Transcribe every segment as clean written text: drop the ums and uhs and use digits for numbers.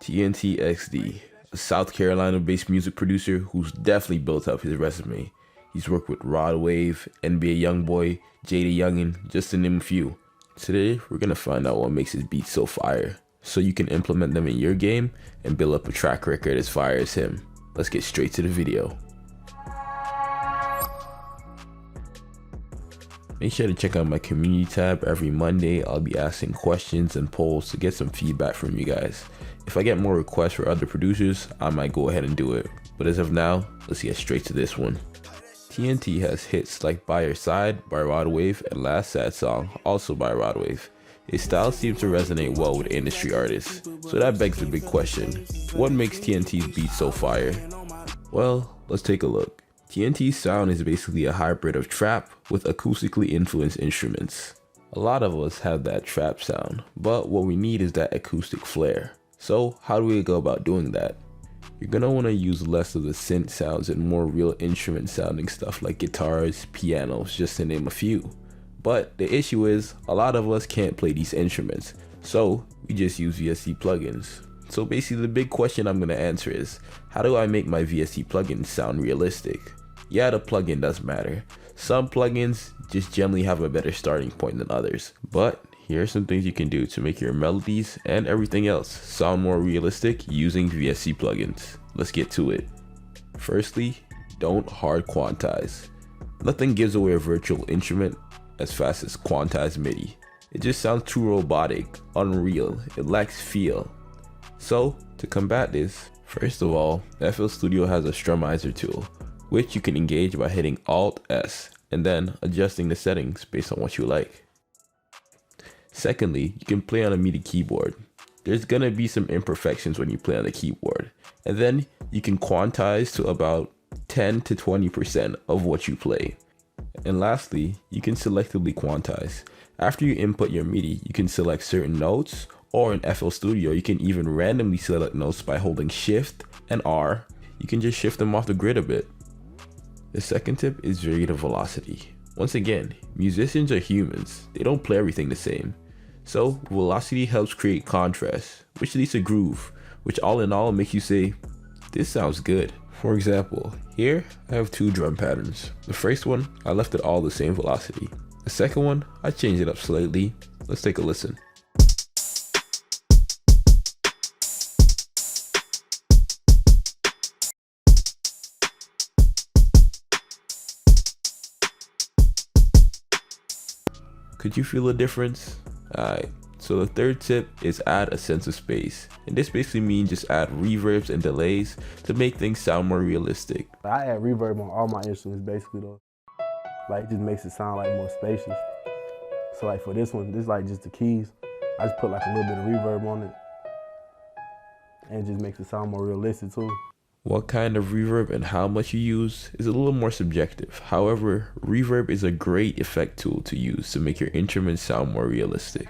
tntxd, a South Carolina-based music producer who's definitely built up his resume. He's worked with Rod Wave, NBA Youngboy, Jada Youngin, just to name a few. Today, we're gonna find out what makes his beats so fire, so you can implement them in your game and build up a track record as fire as him. Let's get straight to the video. Make sure to check out my community tab. Every Monday, I'll be asking questions and polls to get some feedback from you guys. If I get more requests for other producers, I might go ahead and do it. But as of now, let's get straight to this one. TNT has hits like By Your Side by Rod Wave and Last Sad Song, also by Rod Wave. His style seems to resonate well with industry artists, so that begs the big question: what makes TNT's beats so fire? Well, let's take a look. TNT's sound is basically a hybrid of trap with acoustically influenced instruments. A lot of us have that trap sound, but what we need is that acoustic flair. So how do we go about doing that? You're gonna want to use less of the synth sounds and more real instrument sounding stuff like guitars, pianos, just to name a few. But the issue is, a lot of us can't play these instruments, so we just use VST plugins. So basically the big question I'm gonna answer is, how do I make my VST plugins sound realistic? Yeah, the plugin does matter. Some plugins just generally have a better starting point than others, but here are some things you can do to make your melodies and everything else sound more realistic using VST plugins. Let's get to it. Firstly, don't hard quantize. Nothing gives away a virtual instrument as fast as quantized MIDI. It just sounds too robotic, unreal, it lacks feel. So to combat this, first of all, FL Studio has a strumizer tool, which you can engage by hitting Alt-S and then adjusting the settings based on what you like. Secondly, you can play on a MIDI keyboard. There's gonna be some imperfections when you play on the keyboard, and then you can quantize to about 10 to 20% of what you play. And lastly, you can selectively quantize. After you input your MIDI, you can select certain notes, or in FL Studio, you can even randomly select notes by holding Shift and R. You can just shift them off the grid a bit. The second tip is variative velocity. Once again, musicians are humans. They don't play everything the same. So velocity helps create contrast, which leads to groove, which all in all makes you say, this sounds good. For example, here I have two drum patterns. The first one, I left it all the same velocity. The second one, I changed it up slightly. Let's take a listen. Could you feel the difference? Alright, so the third tip is add a sense of space. And this basically means just add reverbs and delays to make things sound more realistic. I add reverb on all my instruments basically though. Like it just makes it sound like more spacious. So like for this one, this is like just the keys. I just put like a little bit of reverb on it. And it just makes it sound more realistic too. What kind of reverb and how much you use is a little more subjective. However, reverb is a great effect tool to use to make your instruments sound more realistic.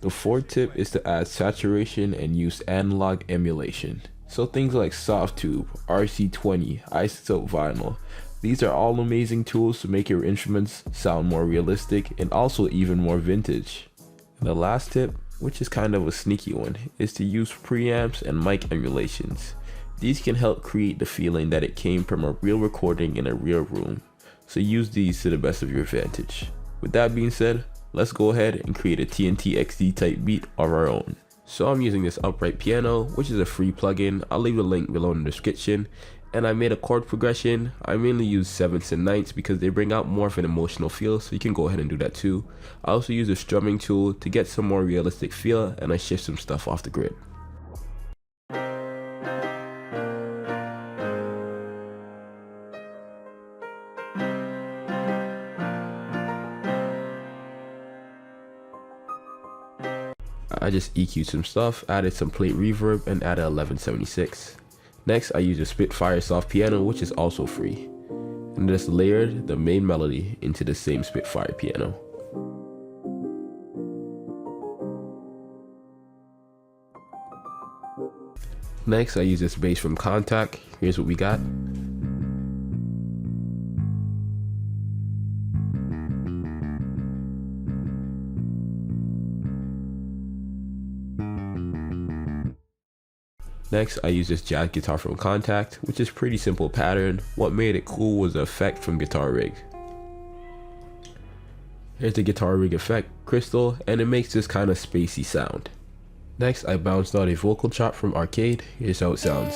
The fourth tip is to add saturation and use analog emulation. So things like Softtube, RC20, Isotope Vinyl, these are all amazing tools to make your instruments sound more realistic and also even more vintage. And the last tip, which is kind of a sneaky one, is to use preamps and mic emulations. These can help create the feeling that it came from a real recording in a real room, so use these to the best of your advantage. With that being said, let's go ahead and create a tntxd type beat of our own. So I'm using this upright piano, which is a free plugin. I'll leave a link below in the description. And I made a chord progression. I mainly use 7ths and 9ths because they bring out more of an emotional feel, so you can go ahead and do that too. I also use a strumming tool to get some more realistic feel, and I shift some stuff off the grid. I just EQ'd some stuff, added some plate reverb, and added 1176. Next, I used a Spitfire soft piano, which is also free, and just layered the main melody into the same Spitfire piano. Next, I use this bass from Contact. Here's what we got. Next, I use this jazz guitar from Contact, which is pretty simple pattern. What made it cool was the effect from Guitar Rig. Here's the Guitar Rig effect, Crystal, and it makes this kind of spacey sound. Next, I bounced out a vocal chop from Arcade. Here's how it sounds.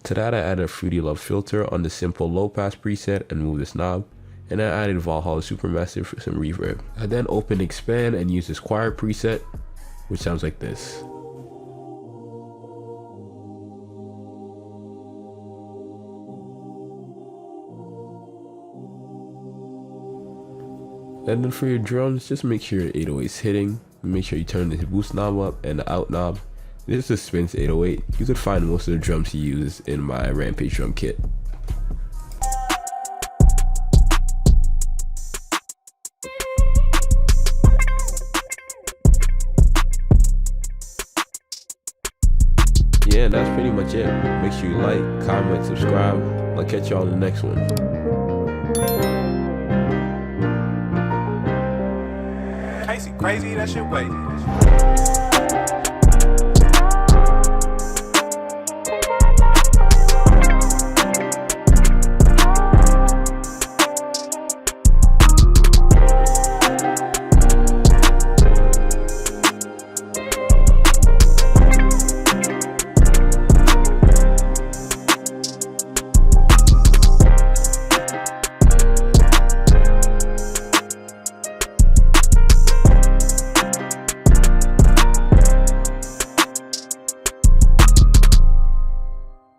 To that, I added a Fruity Love filter on the simple low pass preset and moved this knob, and then I added Valhalla Supermassive for some reverb. I then opened Expand and used this choir preset, which sounds like this. And then for your drums, just make sure your 808 is hitting. Make sure you turn the boost knob up and the out knob. This is a Spence 808. You could find most of the drums he used in my Rampage drum kit. Yeah, and that's pretty much it. Make sure you like, comment, subscribe. I'll catch y'all in the next one. Crazy, that shit wait.